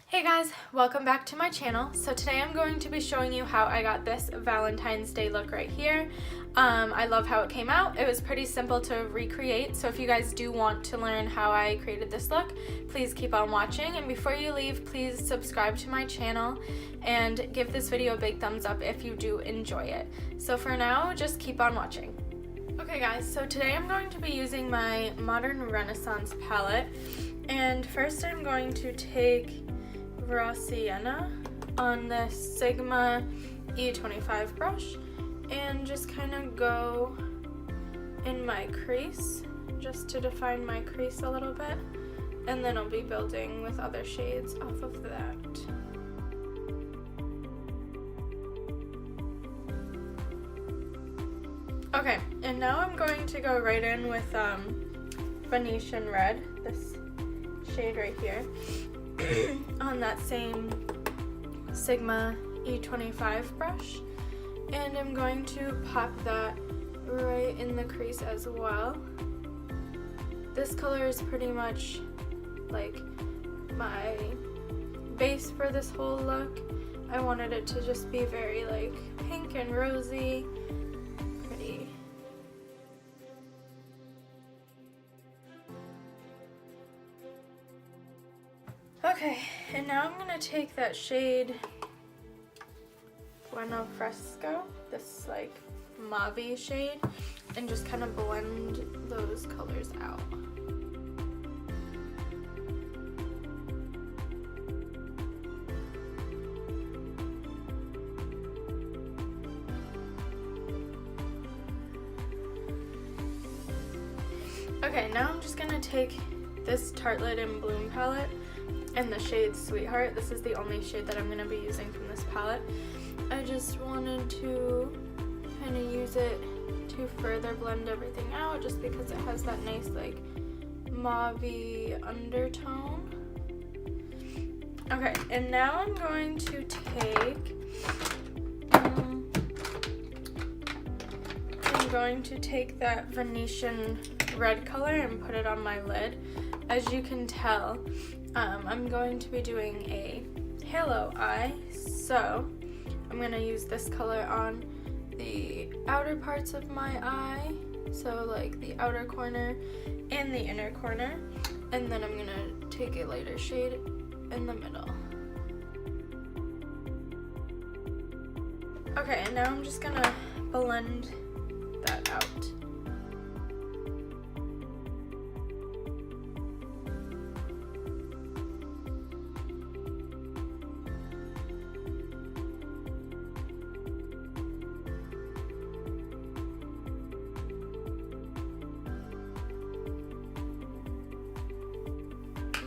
Hey guys, welcome back to my channel. So today I'm going to be showing you how I got this Valentine's Day look right here. I love how it came out. It was pretty simple to recreate, so if you guys do want to learn how I created this look, please keep on watching. And before you leave, please subscribe to my channel and give this video a big thumbs up if you do enjoy it. So for now, just keep on watching. Okay guys, so today I'm going to be using my Modern Renaissance palette, and first I'm going to take Raw Sienna on this Sigma E25 brush and just kind of go in my crease just to define my crease a little bit, and then I'll be building with other shades off of that. Okay, and now I'm going to go right in with Venetian Red, this shade right here, on that same Sigma E25 brush, and I'm going to pop that right in the crease as well. This color is pretty much like my base for this whole look. I wanted it to just be very like pink and rosy. Okay, and now I'm going to take that shade Bueno Fresco, this like mauve shade, and just kind of blend those colors out. Okay, now I'm just going to take this Tartelette in Bloom palette and the shade Sweetheart. This is the only shade that I'm going to be using from this palette. I just wanted to kind of use it to further blend everything out, just because it has that nice like mauve undertone. Okay, and now I'm going to take that Venetian Red color and put it on my lid. As you can tell, I'm going to be doing a halo eye, so I'm going to use this color on the outer parts of my eye, so like the outer corner and the inner corner, and then I'm going to take a lighter shade in the middle. Okay, and now I'm just going to blend that out.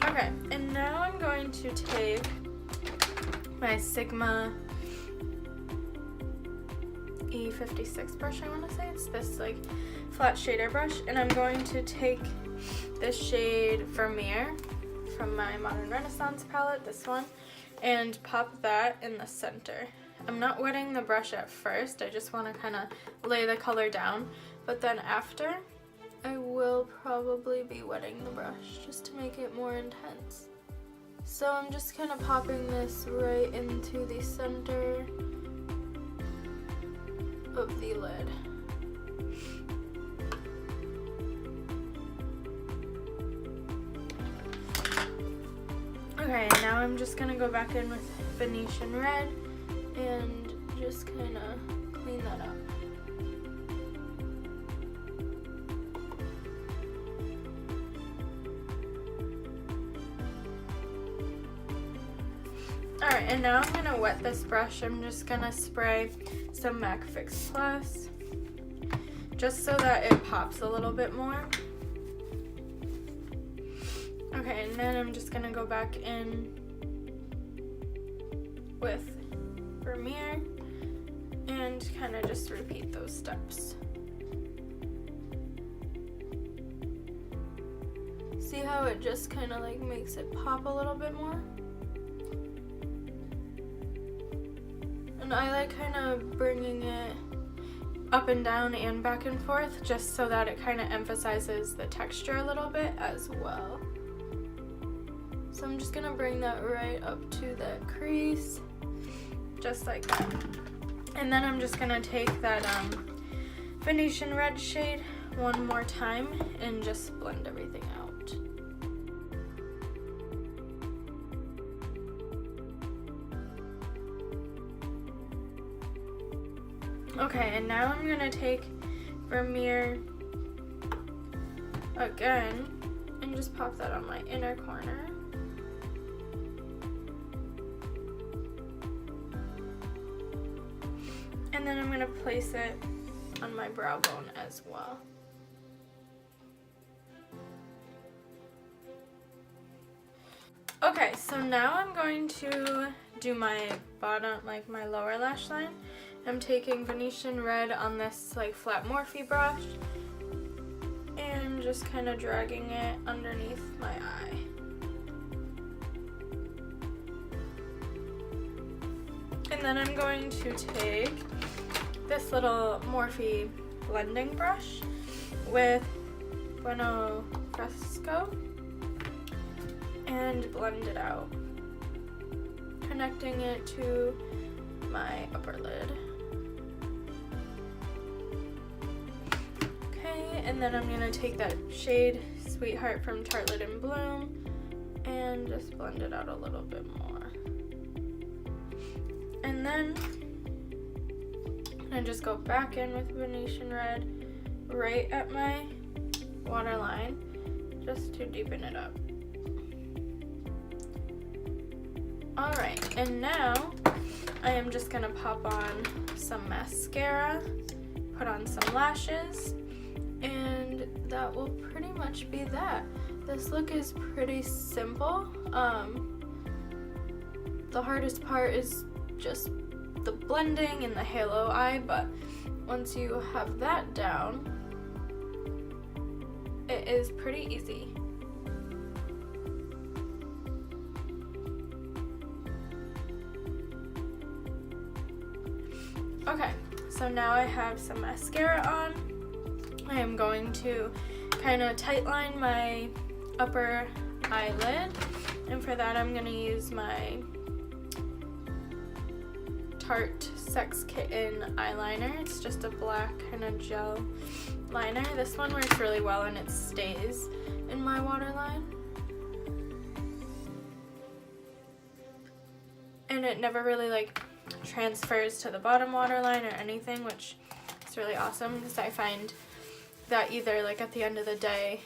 Okay, and now I'm going to take my Sigma E56 brush, I want to say. It's this like flat shader brush, and I'm going to take this shade Vermeer from my Modern Renaissance palette, this one, and pop that in the center. I'm not wetting the brush at first, I just want to kind of lay the color down, but then after I will probably be wetting the brush just to make it more intense. So I'm just kind of popping this right into the center of the lid. Okay, now I'm just gonna go back in with Venetian Red and just kind of clean that up. Alright, and now I'm going to wet this brush. I'm just going to spray some MAC Fix Plus just so that it pops a little bit more. Okay, and then I'm just going to go back in with Vermeer and kind of just repeat those steps. See how it just kind of like makes it pop a little bit more? And I like kind of bringing it up and down and back and forth just so that it kind of emphasizes the texture a little bit as well. So I'm just gonna bring that right up to the crease, just like that. And then I'm just gonna take that Venetian red shade one more time and just blend everything out. Okay, and now I'm gonna take Vermeer again and just pop that on my inner corner. And then I'm gonna place it on my brow bone as well. Okay, so now I'm going to do my bottom, like my lower lash line. I'm taking Venetian red on this like flat Morphe brush and just kind of dragging it underneath my eye. And then I'm going to take this little Morphe blending brush with Bueno Fresco and blend it out, connecting it to my upper lid. Okay, and then I'm gonna take that shade Sweetheart from Tartelette in Bloom and just blend it out a little bit more. And then I just go back in with Venetian red right at my waterline just to deepen it up. Alright, and now I am just gonna pop on some mascara, put on some lashes, and that will pretty much be that. This look is pretty simple. The hardest part is just the blending and the halo eye, but once you have that down, it is pretty easy. Okay, so now I have some mascara on. I am going to kind of tightline my upper eyelid, and for that I'm going to use my Tarte Sex Kitten eyeliner. It's just a black kind of gel liner. This one works really well and it stays in my waterline. And it never really like transfers to the bottom waterline or anything, which is really awesome because I find that either like at the end of the day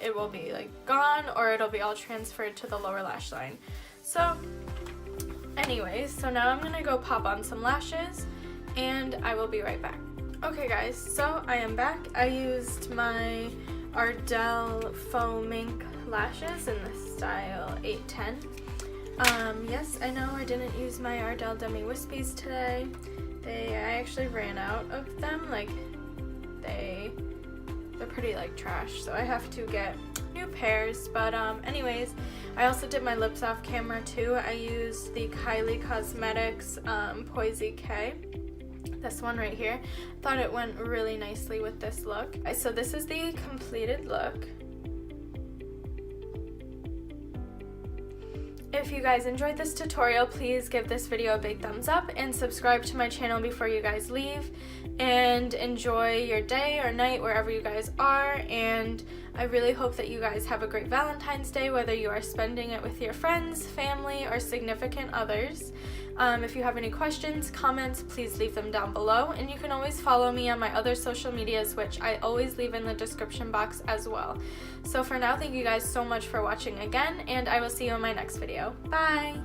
it will be like gone or it'll be all transferred to the lower lash line. So anyways, so now I'm gonna go pop on some lashes and I will be right back. Okay guys, so I am back. I used my Ardell Faux Mink lashes in the style 810. Yes, I know I didn't use my Ardell Dummy Wispies today. I actually ran out of them. Like they're pretty like trash, so I have to get new pairs. But anyways, I also did my lips off camera too. I used the Kylie Cosmetics Poisey K. This one right here. Thought it went really nicely with this look. So this is the completed look. If you guys enjoyed this tutorial, please give this video a big thumbs up and subscribe to my channel before you guys leave, and enjoy your day or night wherever you guys are. And I really hope that you guys have a great Valentine's Day, whether you are spending it with your friends, family, or significant others. If you have any questions, comments, please leave them down below, and you can always follow me on my other social medias, which I always leave in the description box as well. So for now, thank you guys so much for watching again, and I will see you in my next video. Bye!